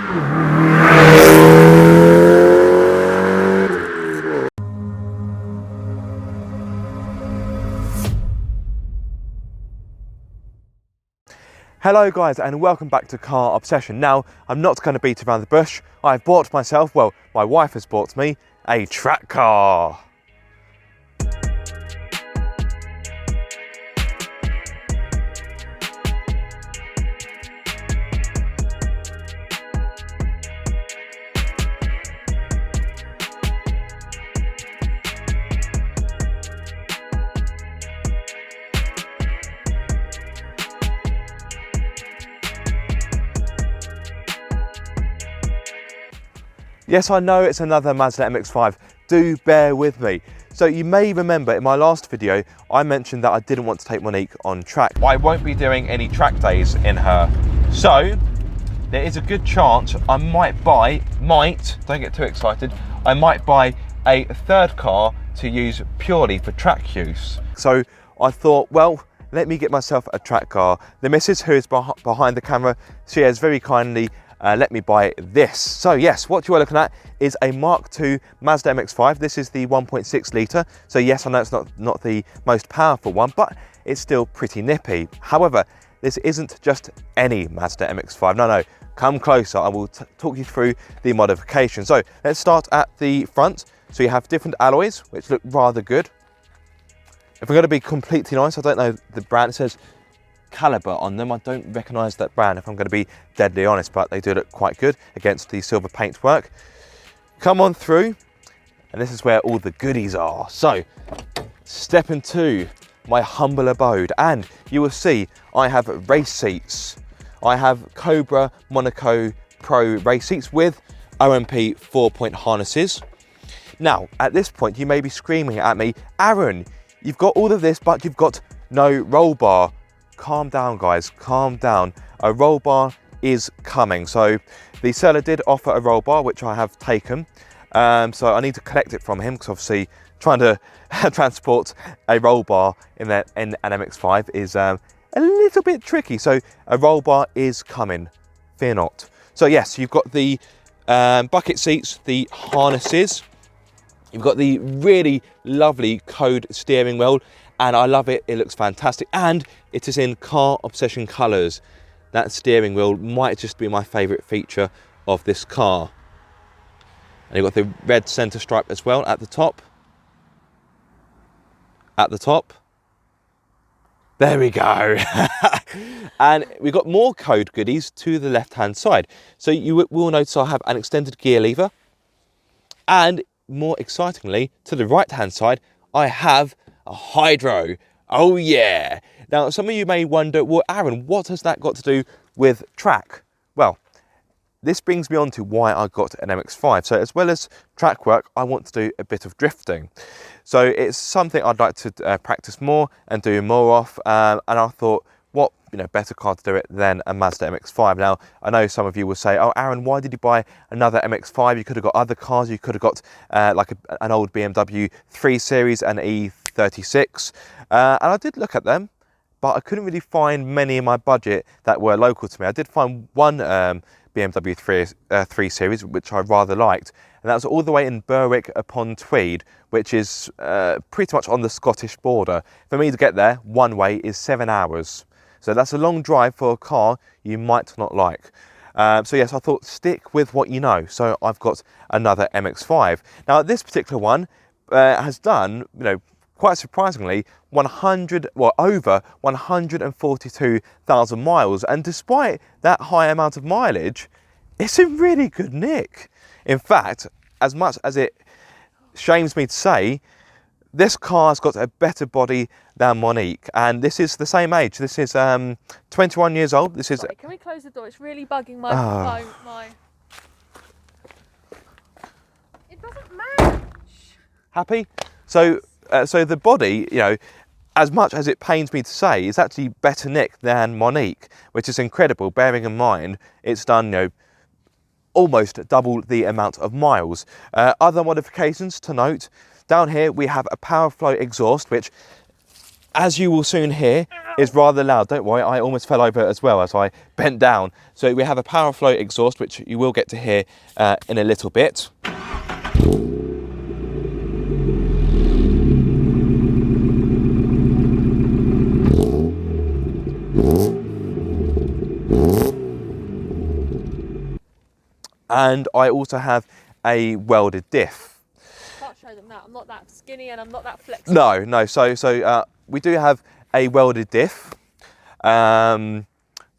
Hello guys and welcome back to Car Obsession. Now, I'm not going to beat around the bush. I've bought myself, well, my wife has bought me, a track car. Yes, I know it's another Mazda MX-5, do bear with me. So you may remember in my last video, I mentioned that I didn't want to take Monique on track. I won't be doing any track days in her. So there is a good chance I don't get too excited, I might buy a third car to use purely for track use. So I thought, well, let me get myself a track car. The missus who is behind the camera, she has very kindly let me buy this. So yes, what you are looking at is a Mark II Mazda MX-5. This is the 1.6 litre. So yes, I know it's not the most powerful one, but it's still pretty nippy. However, this isn't just any Mazda MX-5. No, come closer. I will talk you through the modification. So let's start at the front. So you have different alloys, which look rather good. If I'm going to be completely honest, I don't know the brand. It says Caliber on them. I don't recognise that brand if I'm going to be deadly honest, but they do look quite good against the silver paintwork. Come on through, and this is where all the goodies are. So step into my humble abode, and you will see I have race seats. I have Cobra Monaco Pro race seats with OMP 4-point harnesses. Now at this point you may be screaming at me, Aaron, you've got all of this but you've got no roll bar. Calm down guys, calm down. A roll bar is coming. So the seller did offer a roll bar, which I have taken. So I need to collect it from him because obviously trying to transport a roll bar in an MX-5 is a little bit tricky. So a roll bar is coming, fear not. So yes, you've got the bucket seats, the harnesses. You've got the really lovely code steering wheel. And I love it, it looks fantastic. And it is in Car Obsession colours. That steering wheel might just be my favourite feature of this car. And you've got the red centre stripe as well at the top. At the top. There we go. And we've got more code goodies to the left-hand side. So you will notice I have an extended gear lever. And more excitingly, to the right-hand side, I have a hydro. Oh yeah. Now some of you may wonder, well Aaron, what has that got to do with track? Well, this brings me on to why I got an MX-5. So as well as track work, I want to do a bit of drifting. So it's something I'd like to practice more and do more of. And I thought, what better car to do it than a Mazda MX-5. Now, I know some of you will say, oh Aaron, why did you buy another MX-5? You could have got other cars. You could have got like an old BMW 3 Series and E36. And I did look at them, but I couldn't really find many in my budget that were local to me. I did find one BMW 3 Series, which I rather liked. And that was all the way in Berwick upon Tweed, which is pretty much on the Scottish border. For me to get there, one way is 7 hours. So that's a long drive for a car you might not like. So yes, I thought stick with what you know. So I've got another MX-5. Now this particular one has done, quite surprisingly, over 142,000 miles. And despite that high amount of mileage, it's in really good nick. In fact, as much as it shames me to say, this car's got a better body than Monique, and this is the same age. This is 21 years old. This is. Sorry, can we close the door? It's really bugging my phone. It doesn't match. Happy? So, so the body, as much as it pains me to say, is actually better nick than Monique, which is incredible. Bearing in mind it's done, almost double the amount of miles. Other modifications to note. Down here we have a power flow exhaust, which as you will soon hear, is rather loud. Don't worry, I almost fell over as well as I bent down. So we have a power flow exhaust, which you will get to hear in a little bit. And I also have a welded diff. Can't show them that. I'm not that skinny and I'm not that flexible. No. So we do have a welded diff. The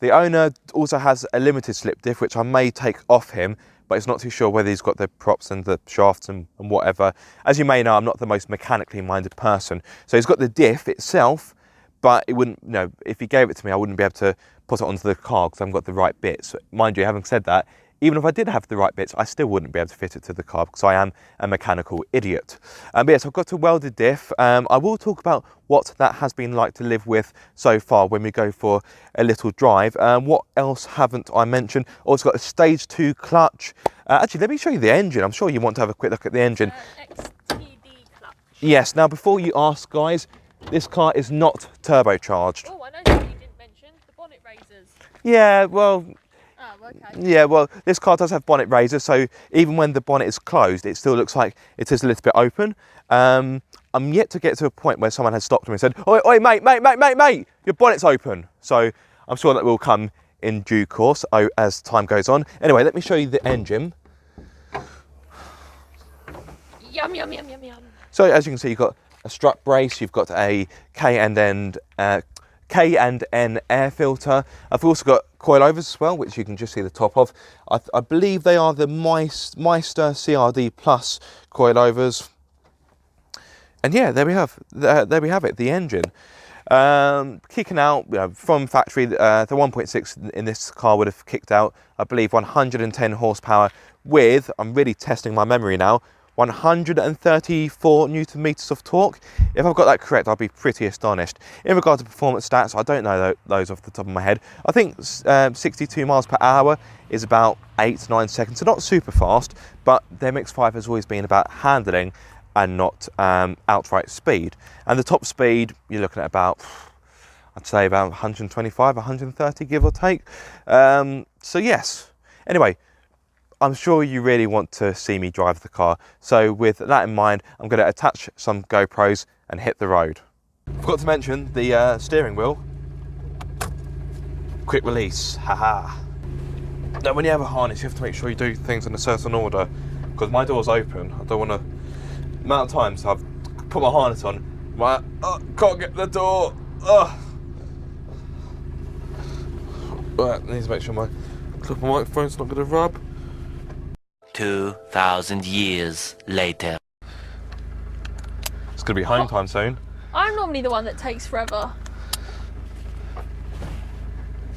owner also has a limited slip diff, which I may take off him, but it's not too sure whether he's got the props and the shafts and whatever. As you may know, I'm not the most mechanically minded person. So he's got the diff itself, but it wouldn't, if he gave it to me, I wouldn't be able to put it onto the car because I haven't got the right bits. Mind you, having said that, even if I did have the right bits, I still wouldn't be able to fit it to the car because I am a mechanical idiot. But yes, I've got a welded diff. I will talk about what that has been like to live with so far when we go for a little drive. What else haven't I mentioned? Oh, it's got a stage 2 clutch. Actually, let me show you the engine. I'm sure you want to have a quick look at the engine. XTD clutch. Yes, now before you ask, guys, this car is not turbocharged. Oh, I know something you didn't mention. The bonnet raisers. Yeah, well... Oh, okay. Yeah, well, this car does have bonnet raisers, so even when the bonnet is closed, it still looks like it is a little bit open. I'm yet to get to a point where someone has stopped me and said, oi, mate, your bonnet's open. So I'm sure that will come in due course as time goes on. Anyway, let me show you the engine. Yum, yum, yum, yum, yum. So as you can see, you've got a strut brace, you've got a K&N air filter. I've also got coilovers as well, which you can just see the top of. I believe they are the Meister CRD Plus coilovers. And yeah, there we have it, the engine. Kicking out from factory, the 1.6 in this car would have kicked out, I believe, 110 horsepower with, I'm really testing my memory now, 134 Newton meters of torque. If I've got that correct, I'll be pretty astonished. In regard to performance stats, I don't know those off the top of my head. I think 62 miles per hour is about 8-9 seconds, so not super fast, but the MX-5 has always been about handling and not outright speed. And the top speed, you're looking at about, I'd say about 125, 130, give or take. So yes, anyway, I'm sure you really want to see me drive the car. So with that in mind, I'm going to attach some GoPros and hit the road. Forgot to mention the steering wheel. Quick release, haha. Now when you have a harness, you have to make sure you do things in a certain order, because my door's open. I don't want to, the amount of times I've put my harness on, can't get the door. Right, I need to make sure my microphone's not going to rub. 2,000 years later. It's going to be home time soon. I'm normally the one that takes forever.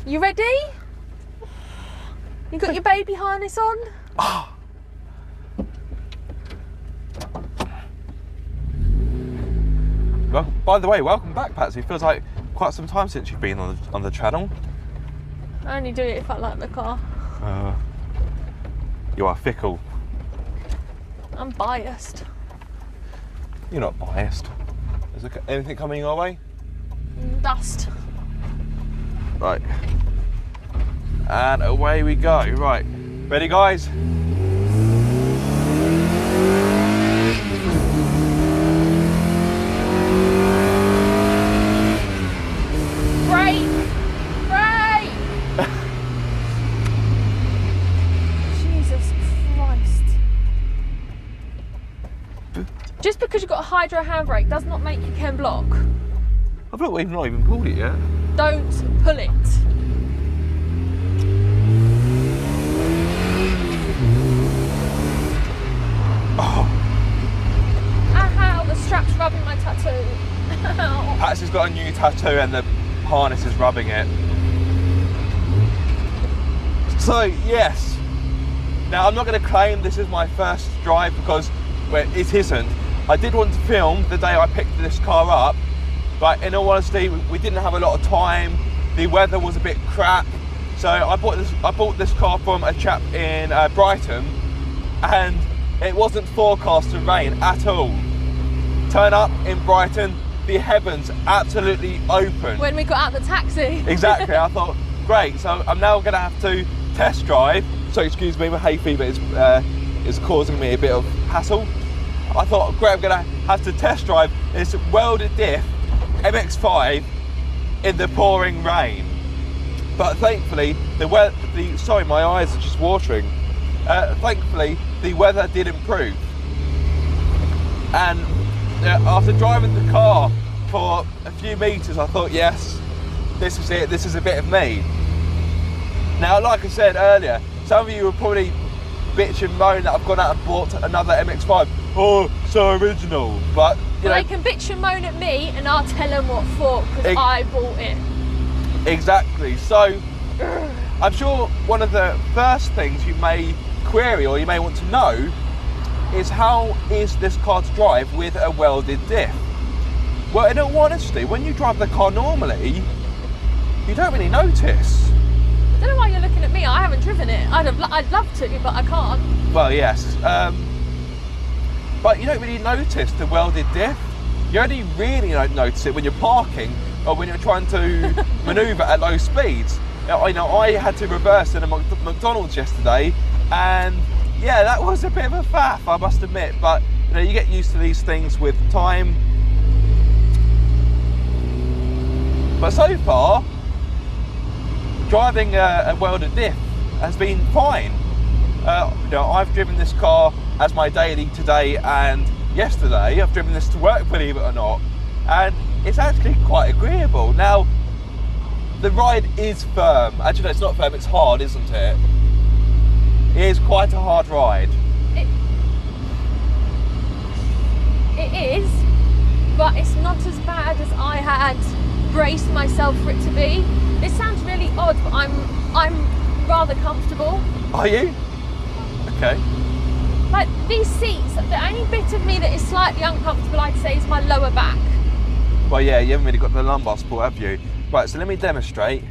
You ready? You got your baby harness on? Well, by the way, welcome back, Patsy. It feels like quite some time since you've been on the channel. I only do it if I like the car. You are fickle. I'm biased. You're not biased. Is there anything coming your way? Dust. Right. And away we go. Right. Ready, guys? Brake! Jesus Christ. Just because you've got a hydro handbrake does not make you can block. I've not even pulled it yet. Don't pull it. Ow, the strap's rubbing my tattoo. Ow. Patsy's got a new tattoo and the harness is rubbing it. So, yes. Now, I'm not going to claim this is my first drive because it isn't. I did want to film the day I picked this car up, but in all honesty, we didn't have a lot of time. The weather was a bit crap. So I bought this car from a chap in Brighton, and it wasn't forecast to rain at all. Turn up in Brighton, the heavens absolutely open. When we got out the taxi. Exactly, I thought, great, so I'm now going to have to test drive. So excuse me, my hay fever is causing me a bit of hassle. I thought, great, I'm going to have to test drive this welded diff MX-5 in the pouring rain. But thankfully, sorry, my eyes are just watering. Thankfully, the weather did improve. And after driving the car for a few meters, I thought, yes, this is it, this is a bit of me. Now, like I said earlier, some of you will probably bitch and moan that I've gone out and bought another MX-5. Oh, so original. But, you know, they can bitch and moan at me and I'll tell them what for, because I bought it. Exactly. So, I'm sure one of the first things you may query or you may want to know is, how is this car to drive with a welded diff? Well, in all honesty, when you drive the car normally, you don't really notice. I don't know why you're looking at me. I haven't driven it. I'd love to, but I can't. Well, yes. But you don't really notice the welded diff. You only really don't notice it when you're parking or when you're trying to manoeuvre at low speeds. I had to reverse in a McDonald's yesterday, and yeah, that was a bit of a faff, I must admit. But you get used to these things with time. But so far, driving a welded diff has been fine. I've driven this car as my daily today and yesterday. I've driven this to work, believe it or not, and it's actually quite agreeable. Now, the ride is firm. Actually, no, it's not firm, it's hard, isn't it? It is quite a hard ride. It is, but it's not as bad as I had braced myself for it to be. It sounds really odd, but I'm rather comfortable. Are you? Okay. Like, these seats, the only bit of me that is slightly uncomfortable, I'd say, is my lower back. Well, yeah, you haven't really got the lumbar support, have you? Right, so let me demonstrate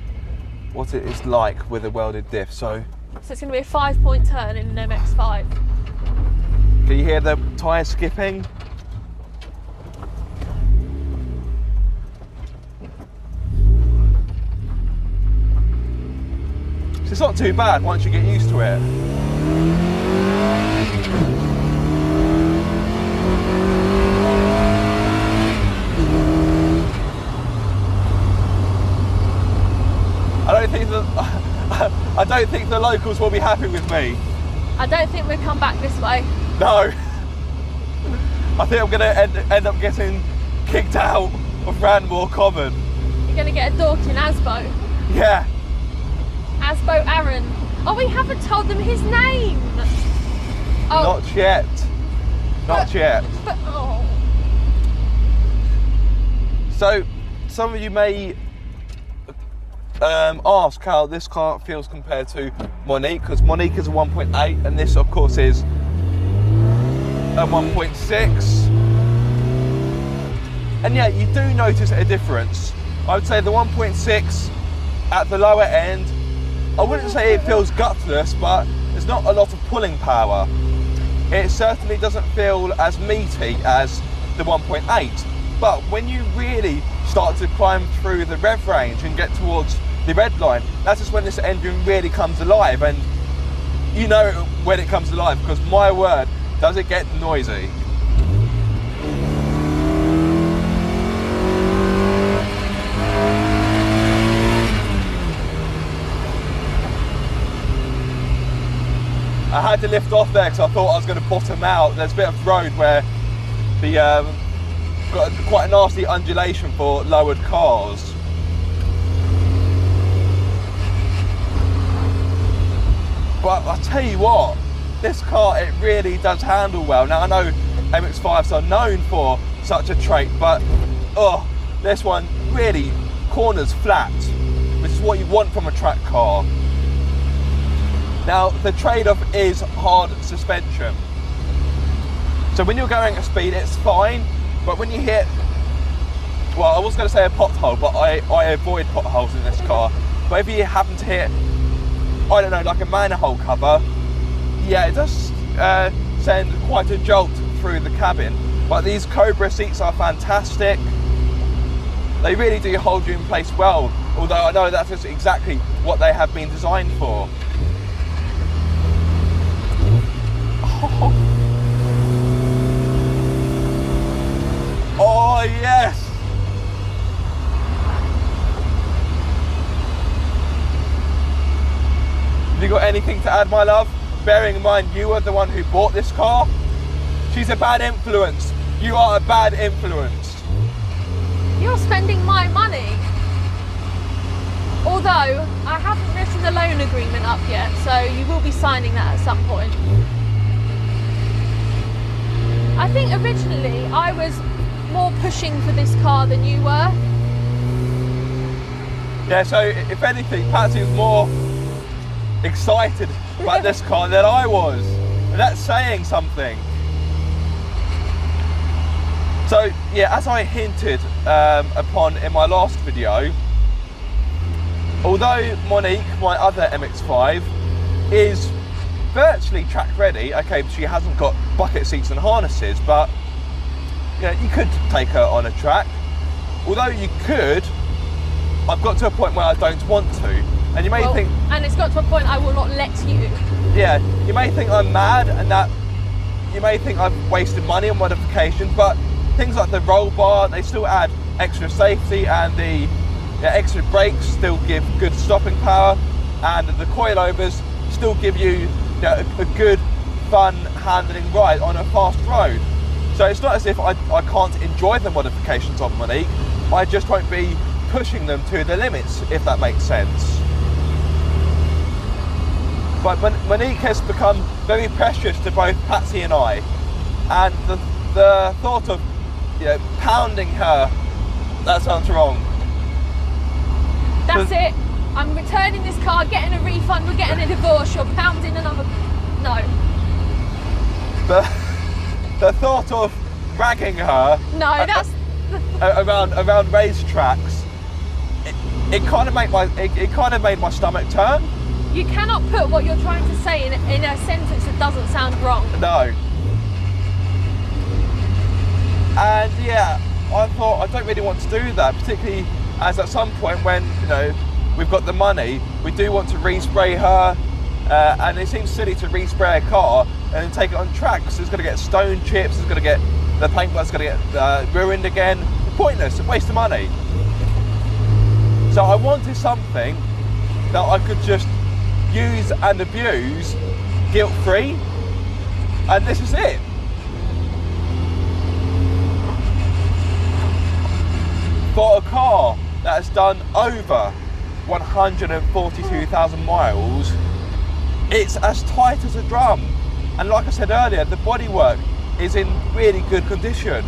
what it is like with a welded diff. So it's going to be a 5-point turn in an MX-5. Can you hear the tyre skipping? So it's not too bad once you get used to it. I don't think the locals will be happy with me. I don't think we'll come back this way. No. I think I'm going to end up getting kicked out of Ranmore Common. You're going to get a dork in Asbo. Yeah. Asbo Aaron. Oh, we haven't told them his name. Oh. Not yet. Not yet. But, oh. So, some of you may ask how this car feels compared to Monique, because Monique is a 1.8 and this, of course, is a 1.6. And yeah, you do notice a difference. I would say the 1.6 at the lower end, I wouldn't say it feels gutless, but there's not a lot of pulling power. It certainly doesn't feel as meaty as the 1.8. But when you really start to climb through the rev range and get towards the red line, that's just when this engine really comes alive. And you know when it comes alive, because my word, does it get noisy. I had to lift off there because I thought I was going to bottom out. There's a bit of road where the got quite a nasty undulation for lowered cars. But I'll tell you what, this car, it really does handle well. Now I know MX-5s are known for such a trait, but this one really corners flat, which is what you want from a track car. Now the trade-off is hard suspension. So when you're going at speed, it's fine, but when you hit, well, I was going to say a pothole, but I avoid potholes in this car. But if you happen to hit, I don't know, like a manhole cover, yeah, it does send quite a jolt through the cabin. But these Cobra seats are fantastic. They really do hold you in place well, although I know that's just exactly what they have been designed for. Oh yes! Have you got anything to add, my love? Bearing in mind you are the one who bought this car. She's a bad influence. You are a bad influence. You're spending my money. Although, I haven't written the loan agreement up yet, so you will be signing that at some point. I think originally I was more pushing for this car than you were. Yeah, so if anything, Patsy was more excited about this car than I was. And that's saying something. So yeah, as I hinted upon in my last video, although Monique, my other MX-5, is virtually track ready, okay, she hasn't got bucket seats and harnesses, but you know, you could take her on a track. Although you could, I've got to a point where I don't want to. And you may think... And it's got to a point I will not let you. Yeah, you may think I'm mad and that you may think I've wasted money on modifications, but things like the roll bar, they still add extra safety, and the extra brakes still give good stopping power, and the coilovers still give you, a good, fun handling ride on a fast road. So it's not as if I can't enjoy the modifications on Monique, I just won't be pushing them to the limits, if that makes sense. But Monique has become very precious to both Patsy and I, and the thought of pounding her, that sounds wrong. That's it. I'm returning this car, getting a refund, we're getting a divorce, you're pounding another... No. The thought of dragging her... No, that's... around racetracks, it kind of made my stomach turn. You cannot put what you're trying to say in a sentence that doesn't sound wrong. No. And yeah, I thought I don't really want to do that, particularly as at some point when we've got the money, we do want to respray her, and it seems silly to respray a car and then take it on track because it's going to get stone chips, it's going to get the paintwork's going to get ruined again. Pointless, a waste of money. So I wanted something that I could just use and abuse guilt-free, and this is it. For a car that has done over 142,000 miles, it's as tight as a drum. And like I said earlier, the bodywork is in really good condition.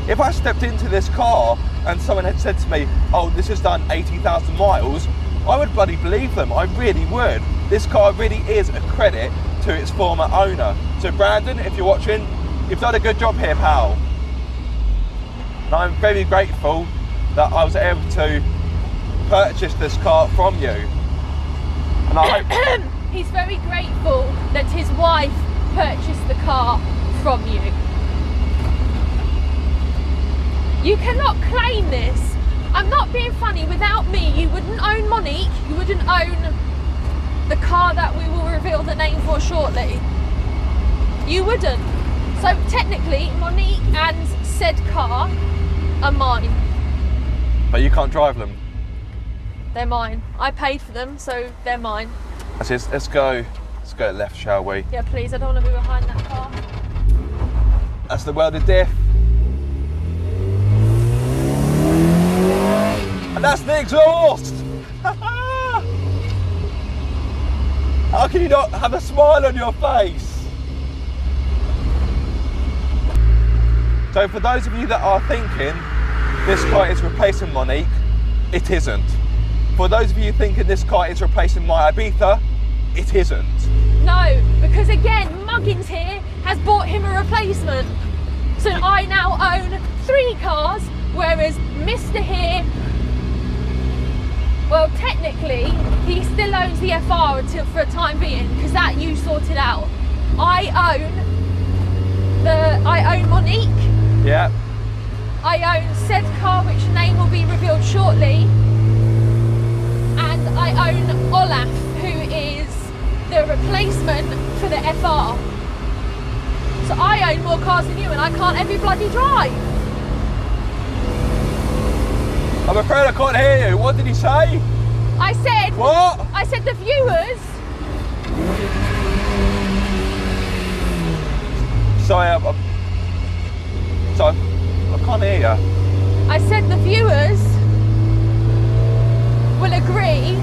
If I stepped into this car and someone had said to me, oh, this has done 80,000 miles, I would bloody believe them, I really would. This car really is a credit to its former owner. So Brandon, if you're watching, you've done a good job here, pal. And I'm very grateful that I was able to purchase this car from you. And I hope... He's very grateful that his wife purchased the car from you. You cannot claim this. I'm not being funny. Without me, you wouldn't own Monique, you wouldn't own the car that we will reveal the name for shortly. You wouldn't. So technically, Monique and said car are mine. But you can't drive them. They're mine. I paid for them, so they're mine. Let's go left, shall we? Yeah, please, I don't want to be behind that car. That's the welded diff. And that's the exhaust! How can you not have a smile on your face? So for those of you that are thinking this car is replacing Monique, it isn't. For those of you thinking this car is replacing my Ibiza, it isn't. No, because again, Muggins here has bought him a replacement. So I now own 3 cars, whereas Mr. here, well, technically, he still owns the FR until for a time being, because that you sorted out. I own Monique. Yeah. I own said car, which name will be revealed shortly. And I own Olaf, who is the replacement for the FR. So I own more cars than you, and I can't every bloody drive. I'm afraid I can't hear you. What did he say? I said... What? I said the viewers... Sorry, I can't hear you. I said the viewers will agree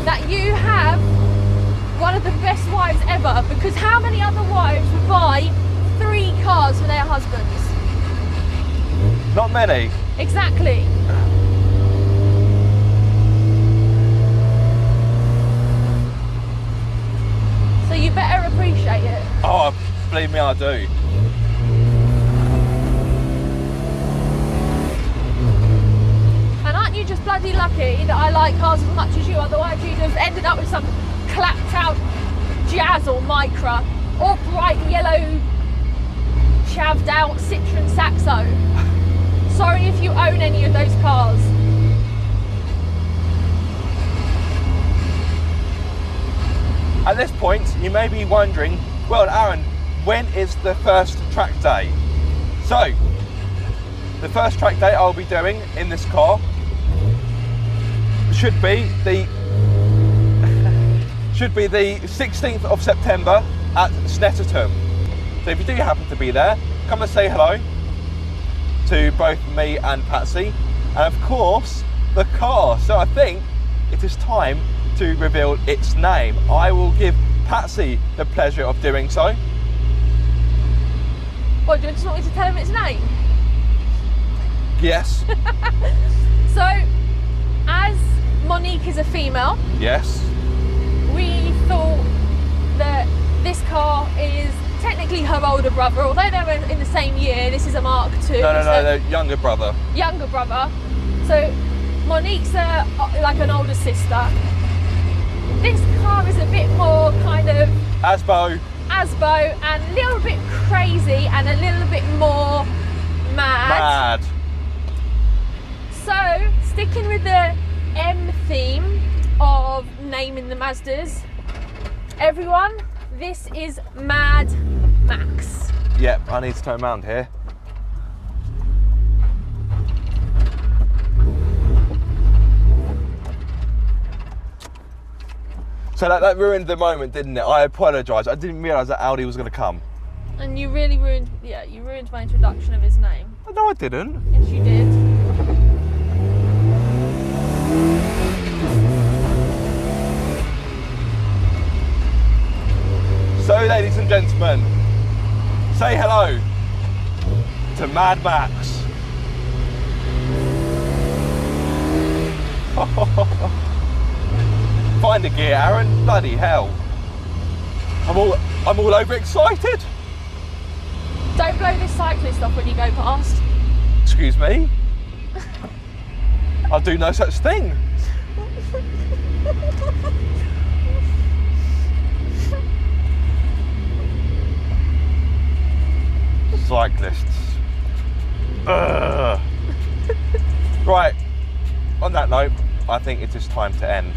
that you have one of the best wives ever, because how many other wives would buy 3 cars for their husbands? Not many. Exactly. So you better appreciate it. Oh, believe me, I do. And aren't you just bloody lucky that I like cars as much as you? Otherwise you'd have ended up with some clapped out Jazz or Micra or bright yellow chaved out Citroen Saxo. Sorry if you own any of those cars. At this point, you may be wondering, well, Aaron, when is the first track day? So, the first track day I'll be doing in this car should be the 16th of September at Snetterton. So if you do happen to be there, come and say hello to both me and Patsy, and of course the car. So I think it is time to reveal its name. I will give Patsy the pleasure of doing so. What, do you just want me to tell him its name? Yes. So, as Monique is a female, Yes. we thought that this car is technically her older brother, although they were in the same year. This is a Mark II. No, so the younger brother. younger brother. So Monique's like an older sister. This car is a bit more kind of Asbo. and a little bit crazy and a little bit more mad. So, sticking with the M theme of naming the Mazdas, everyone, this is Mad Max. Yep, I need to turn around here. So that ruined the moment, didn't it? I apologise. I didn't realise that Audi was going to come. And you really ruined my introduction of his name. No, I didn't. Yes, you did. So, ladies and gentlemen, say hello to Mad Max. Find a gear, Aaron. Bloody hell! I'm all over excited. Don't blow this cyclist off when you go past. Excuse me. I'll do no such thing. Cyclists. Ugh. Right, on that note, I think it is time to end.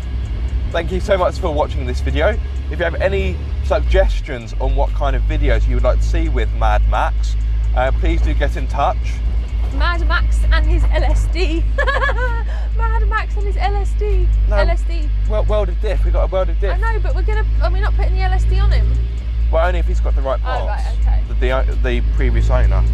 Thank you so much for watching this video. If you have any suggestions on what kind of videos you would like to see with Mad Max, please do get in touch. Mad Max and his LSD. Mad Max and his LSD. No, LSD. Well, world of diff. We got a world of diff. I know, but are we not putting the LSD on him? Well, only if he's got the right parts. Oh, right, okay. The previous owner.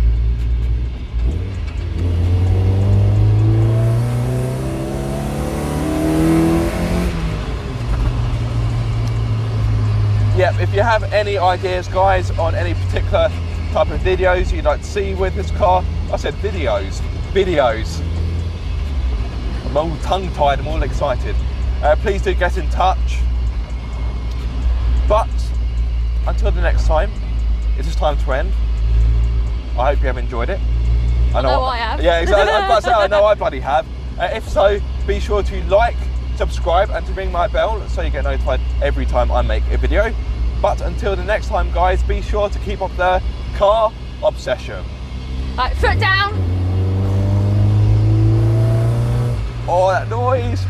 Yep, if you have any ideas, guys, on any particular type of videos you'd like to see with this car, I said videos. I'm all tongue-tied, I'm all excited. Please do get in touch. But until the next time, it is time to end. I hope you have enjoyed it. I know I have. Yeah, exactly. I was about to say, I know I bloody have. If so, be sure to like, subscribe, and to ring my bell so you get notified every time I make a video. But until the next time, guys, be sure to keep up the car obsession. Right, foot down. Oh, that noise.